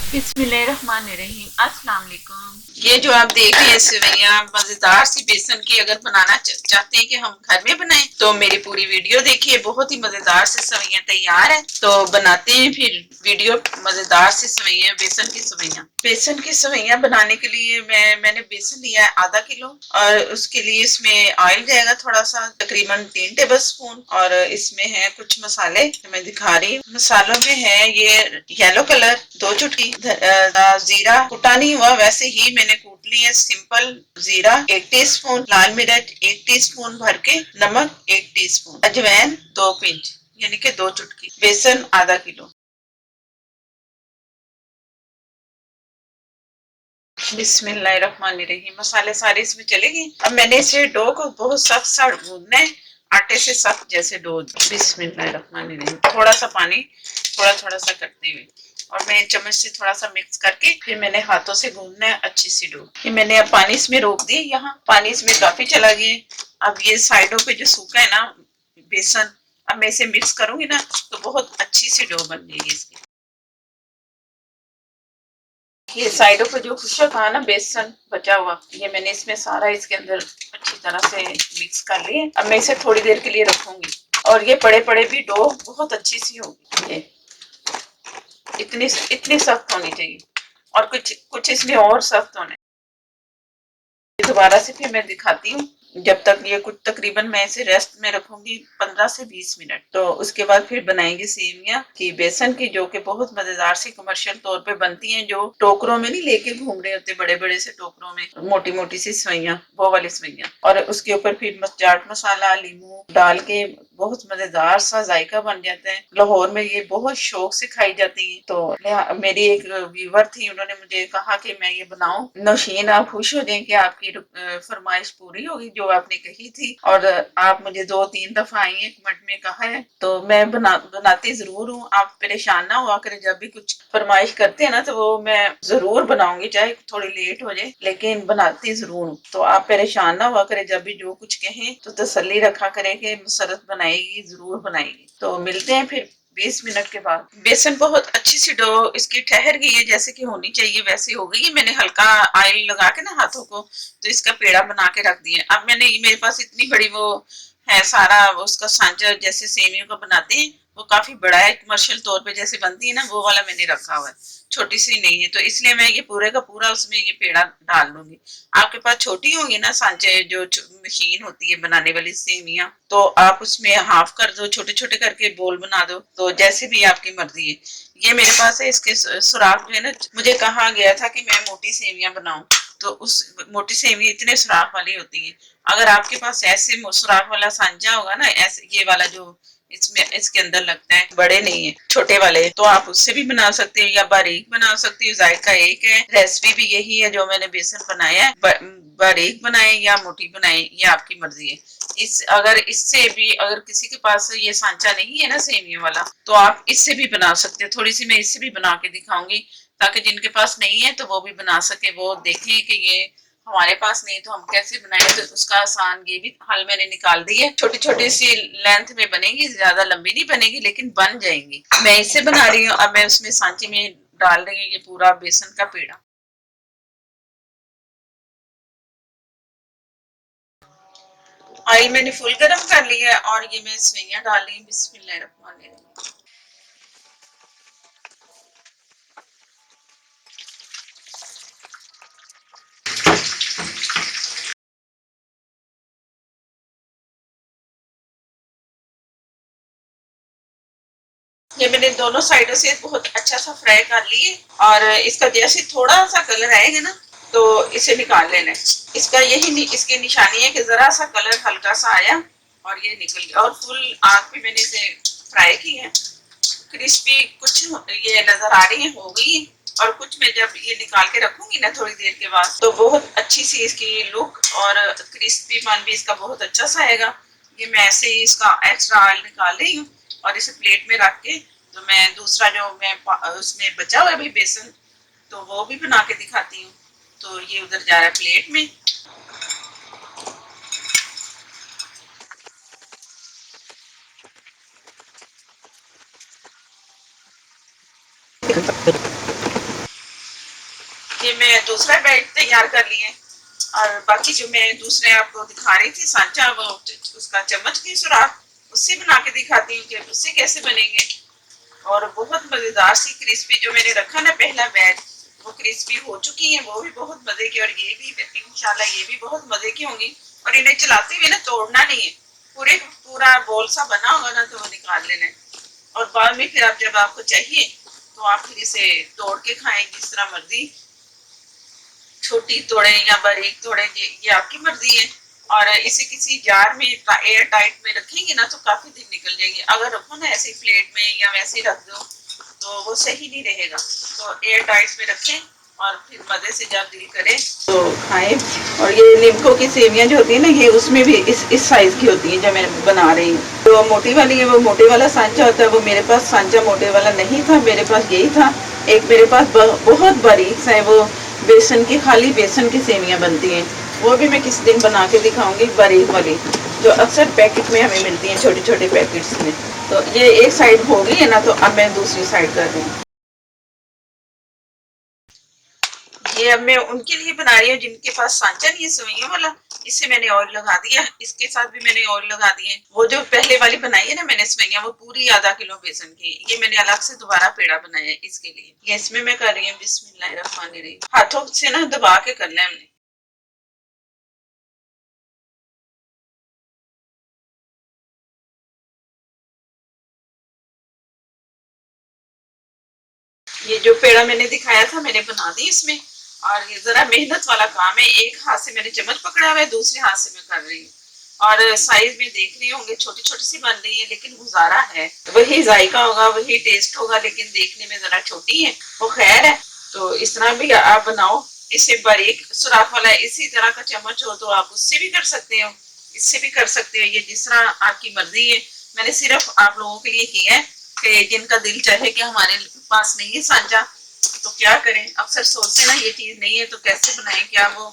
बिस्मिल्लाहिर्रहमानिर्रहीम। अस्सलाम वालेकुम। ये जो आप देख रहे हैं सेवइयां मजेदार सी बेसन की अगर बनाना चाहते हैं कि हम घर में बनाएं तो मेरी पूरी वीडियो देखिए। बहुत ही मजेदार से सेवइयां तैयार है। तो बनाते हैं फिर वीडियो। मजेदार सी सेवइयां, बेसन की सेवइयां। बेसन की सेवइयां बनाने के लिए मैंने बेसन लिया है आधा किलो और उसके लिए इसमें ऑयल जाएगा थोड़ा सा, तकरीबन 3 टेबल स्पून। और इसमें है कुछ मसाले मैं दिखा रही हूँ। मसालों में है ये येलो कलर 2 चुटकी, जीरा कुटा नहीं हुआ, वैसे ही मैंने कूट लिया। सिंपल जीरा 1 टीस्पून, लाल मिर्च 1 टीस्पून भर के, नमक 1 टीस्पून, अजवाइन 2 पिंच यानी कि 2 चुटकी, बेसन आधा किलो। बिस्मिल्लाहिर्रहमानिर्रहीम। मसाले सारे इसमें चलेंगे। अब मैंने इसे डो को बहुत सख्त सा गूंदना है, आटे से सख्त जैसे डो। बिस्मिल्लाहिर्रहमानिर्रहीम। थोड़ा सा पानी थोड़ा थोड़ा सा करते हुए और मैं चम्मच से थोड़ा सा मिक्स करके फिर मैंने हाथों से गूंदना है अच्छी सी डो। ये मैंने अब पानी इसमें रोक दिए। यहाँ पानी इसमें काफी चला गया। अब ये साइडों पे जो सूखा है ना बेसन, अब मैं इसे मिक्स करूंगी ना तो बहुत अच्छी सी डो बन जाएगी इसकी। ये साइडों पे जो खुशक था ना बेसन बचा हुआ, ये मैंने इसमें सारा इसके अंदर अच्छी तरह से मिक्स कर लिया। अब मैं इसे थोड़ी देर के लिए रखूंगी और ये पड़े पड़े भी डो बहुत अच्छी सी होगी। ये इतनी इतनी सख्त होनी चाहिए और कुछ कुछ इसमें और सख्त होने। दोबारा से फिर मैं दिखाती हूँ। जब तक ये कुछ तकरीबन मैं इसे रेस्ट में रखूंगी 15 से 20 मिनट। तो उसके बाद फिर बनाएंगे सेवियां की बेसन की, जो कि बहुत मजेदार सी कमर्शियल तौर पे बनती हैं, जो टोकरों में नहीं लेके घूम रहे होते, बड़े बड़े से टोकरों में मोटी मोटी सी सेवइयां, वो वाली सेवइयां। और उसके ऊपर फिर चाट मसाला लीमू डाल के बहुत मजेदार सा जायका बन जाता है। लाहौर में ये बहुत शौक से खाई जाती है। तो मेरी एक व्यूवर थी, उन्होंने मुझे कहा कि मैं ये बनाऊं। नौशीन, आप खुश हो जाएं कि आपकी फरमाइश पूरी होगी जो आपने कही थी। और आप मुझे 2-3 दफा आई हैं, कमेंट में कहा है, तो मैं बनाती जरूर हूँ। आप परेशान ना हुआ करें, जब भी कुछ फरमाइश करते हैं ना तो वो मैं जरूर बनाऊंगी, चाहे थोड़ी लेट हो जाए लेकिन बनाती जरूर हूँ। तो आप परेशान ना हुआ करें, जब भी जो कुछ कहें तो तसल्ली रखा करें कि मुसरत बनाएगी, जरूर बनाएगी। तो मिलते हैं फिर 20 मिनट के बाद। बेसन बहुत अच्छी सी डो इसकी ठहर गई है, जैसे कि होनी चाहिए वैसे हो गई। मैंने हल्का ऑयल लगा के ना हाथों को तो इसका पेड़ा बना के रख दिया। अब मैंने मेरे पास इतनी बड़ी वो है, सारा उसका सांचा जैसे सेवियों का बनाते हैं वो काफी बड़ा है, कमर्शियल तौर पे जैसे बनती है ना वो वाला मैंने रखा हुआ है, छोटी सी नहीं है। तो इसलिए मैं ये पूरे का पूरा उसमें ये पेड़ा डाल दूंगी। आपके पास छोटी होगी ना सांचे, जो मशीन होती है बनाने वाली सेवियां, तो आप उसमें हाफ कर दो, छोटे छोटे करके बोल बना दो, तो जैसे भी आपकी मर्जी है। ये मेरे पास है, इसके सुराख जो है ना, मुझे कहा गया था कि मैं मोटी सेवियां बनाऊं, तो उस मोटी सेवी इतने सुराख वाली होती है। अगर आपके पास ऐसे सुराख वाला सांचा होगा ना, ऐसे ये वाला जो इसमें इसके अंदर लगता है, बड़े नहीं है छोटे वाले, तो आप उससे भी बना सकते हैं या बारीक बना सकते हो। जायका एक है, रेसिपी भी यही है जो मैंने बेसन बनाया है। बारीक बनाए या मोटी बनाए ये आपकी मर्जी है। इस अगर इससे भी अगर किसी के पास ये सांचा नहीं है ना सेवियों वाला, तो आप इससे भी बना सकते हो। थोड़ी सी मैं इससे भी बना के दिखाऊंगी ताकि जिनके पास नहीं है तो वो भी बना सके, वो देखें कि ये हमारे पास नहीं तो हम कैसे बनाए। तो उसका आसान ये भी हल मैंने निकाल दी है। छोटी छोटी सी लेंथ में बनेगी, ज्यादा लंबी नहीं बनेगी लेकिन बन जाएंगी। मैं इससे बना रही हूँ। अब मैं उसमें सांचे में डाल रही हूँ ये पूरा बेसन का पेड़ा। ऑयल मैंने फुल गरम कर लिया है और ये मैं सेवइयां डाल रही हूँ। बिस्मिल्लाहिर्रहमानिर्रहीम। ये मैंने दोनों साइडों से बहुत अच्छा सा फ्राई कर लिए और इसका जैसे थोड़ा सा कलर आएगा ना तो इसे निकाल लेना है। इसका यही इसकी निशानी है कि जरा सा कलर हल्का सा आया और ये निकल गया। और फुल आग पे मैंने इसे फ्राई की है। क्रिस्पी कुछ ये नजर आ रही है, हो गई। और कुछ मैं जब ये निकाल के रखूंगी ना थोड़ी देर के बाद, तो बहुत अच्छी सी इसकी लुक और क्रिस्पीपन भी इसका बहुत अच्छा सा आएगा। ये मैं ऐसे ही इसका एक्स्ट्रा ऑयल निकाल रही हूँ और इसे प्लेट में रख के, तो मैं दूसरा जो मैं उसमें बचा हुआ है अभी बेसन, तो वो भी बना के दिखाती हूँ। तो ये उधर जा रहा है प्लेट में। मैं दूसरा बैच तैयार कर लिए और बाकी जो मैं दूसरे आपको दिखा रही थी सांचा, वो उसका चम्मच की सुराख उससे बना के दिखाती हूँ कि उससे कैसे बनेंगे। और बहुत मजेदार सी क्रिस्पी जो मैंने रखा ना पहला बैच, वो क्रिस्पी हो चुकी है, वो भी बहुत मजे की। और ये भी इंशाल्लाह ये भी बहुत मजे की होंगी। और इन्हें चलाते हुए ना तोड़ना नहीं है, पूरा बोल सा बना होगा ना तो वो निकाल लेना है। और बाद में फिर आप जब आपको चाहिए तो आप फिर इसे तोड़ के खाएं, जिस तरह मर्जी, छोटी तोड़े या बारीक तोड़े, ये आपकी मर्जी है। और इसे किसी जार में एयर टाइट में रखेंगे ना तो काफी दिन निकल जाएंगे। अगर रखो ना ऐसे प्लेट में या वैसे रख दो तो वो सही नहीं रहेगा। तो एयर टाइट में रखें और फिर मजे से जब दिल करे तो खाएं। और ये लिमको की सेवियां जो होती है ना, ये उसमें भी इस साइज की होती है जो मैं बना रही हूँ। तो मोटी वाली है, वो मोटे वाला सांचा होता है, वो मेरे पास सांचा मोटे वाला नहीं था, मेरे पास यही था। एक मेरे पास बहुत बारीक सा है, वो बेसन की, खाली बेसन की सेवियां बनती हैं, वो भी मैं किसी दिन बना के दिखाऊंगी, बारीक वाली जो अक्सर पैकेट में हमें मिलती हैं, छोटे छोटे पैकेट्स में। तो ये एक साइड हो गई है ना, तो अब मैं दूसरी साइड कर रही हूँ। ये अब मैं उनके लिए बना रही हूँ जिनके पास सांचा नहीं है सेवइयों वाला। इससे मैंने ऑयल लगा दिया, इसके साथ भी मैंने ऑयल लगा दिए। वो जो पहले वाली बनाई है ना मैंने सेवइयां, वो पूरी आधा किलो बेसन की, ये मैंने अलग से दोबारा पेड़ा बनाया है इसके लिए। ये इसमें मैं कर रही हूँ बिस्मिल्लाहिर्रहमानिर्रहीम। हाथों से ना दबा के करना है हमने। ये जो पेड़ा मैंने दिखाया था मैंने बना दी इसमें। और ये जरा मेहनत वाला काम है, एक हाथ से मैंने चम्मच पकड़ा हुआ है, दूसरे हाथ से मैं कर रही हूँ। और साइज में देख रहे होंगे छोटी छोटी सी बन रही है, लेकिन गुजारा है, वही जायका होगा, वही टेस्ट होगा, लेकिन देखने में जरा छोटी है, वो खैर है। तो इस तरह भी आप बनाओ। इसे बारीक सुराख वाला इसी तरह का चम्मच हो तो आप उससे भी कर सकते हो, इससे भी कर सकते हो, ये जिस तरह आपकी मर्जी है। मैंने सिर्फ आप लोगों के लिए किया है कि जिनका दिल चाहे कि हमारे पास नहीं है सांचा तो क्या करें, अक्सर सोचते ना ये चीज नहीं है तो कैसे बनाएं क्या वो।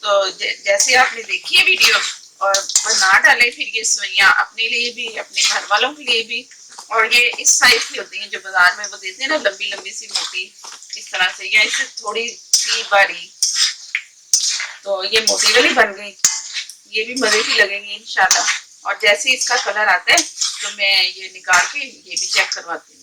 तो जैसे आपने देखी है वीडियो और बना डाले फिर ये सेवइयां अपने लिए भी, अपने घर वालों के लिए भी। और ये इस साइज की होती हैं जो बाजार में वो देते हैं ना, लंबी लंबी सी मोटी, इस तरह से, या इससे थोड़ी सी बारीक। तो ये मोटी वाली बन गई, ये भी मजे की लगेंगी इंशाल्लाह। और जैसे इसका कलर आता है तो मैं ये निकाल के ये भी चेक करवाती हूँ।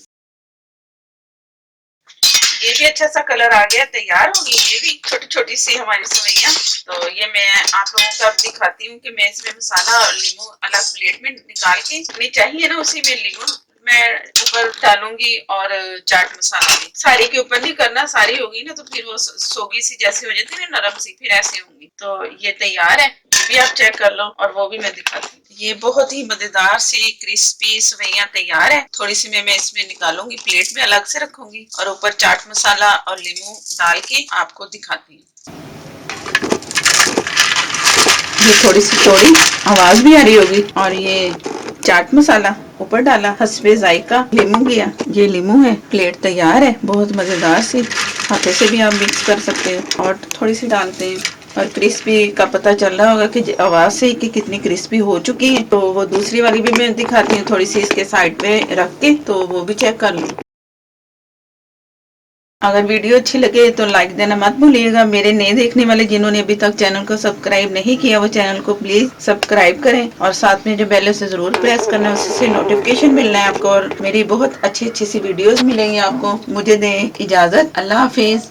ये भी अच्छा सा कलर आ गया, तैयार हो गई ये भी छोटी छोटी सी हमारी सेवइयां। तो ये मैं आप लोगों को अब दिखाती हूँ कि मैं इसमें मसाला और लीमू अलग प्लेट में निकाल के, नहीं चाहिए ना उसी में लीमू मैं ऊपर डालूंगी और चाट मसाला भी। सारी के ऊपर नहीं करना, सारी होगी ना तो फिर वो सोगी सी जैसे हो जाती है ना, नरम सी, फिर ऐसे होंगी। तो ये तैयार है, ये भी आप चेक कर लो और वो भी मैं दिखाती हूँ। ये बहुत ही मजेदार सी क्रिस्पी सेवइयां तैयार है। थोड़ी सी मैं इसमें निकालूंगी, प्लेट में अलग से रखूंगी और ऊपर चाट मसाला और लीमू डाल के आपको दिखाती हूँ। ये थोड़ी सी थोड़ी आवाज भी आ रही होगी। और ये चाट मसाला ऊपर डाला, हस्बे जायका लीमू किया, ये लीमू है, प्लेट तैयार है, बहुत मजेदार सी। हाथों से भी आप मिक्स कर सकते हो और थोड़ी सी डालते हैं। और क्रिस्पी का पता चल रहा होगा कि आवाज से कि कितनी क्रिस्पी हो चुकी है। तो वो दूसरी वाली भी मैं दिखाती हूँ, थोड़ी सी इसके साइड पे रख के, तो वो भी चेक कर लो। अगर वीडियो अच्छी लगे तो लाइक देना मत भूलिएगा। मेरे नए देखने वाले जिन्होंने अभी तक चैनल को सब्सक्राइब नहीं किया वो चैनल को प्लीज सब्सक्राइब करें और साथ में जो बेल से जरूर प्रेस करना है, उससे नोटिफिकेशन मिलना है आपको और मेरी बहुत अच्छी अच्छी सी वीडियोस मिलेंगी आपको। मुझे दें इजाजत, अल्लाह हाफिज।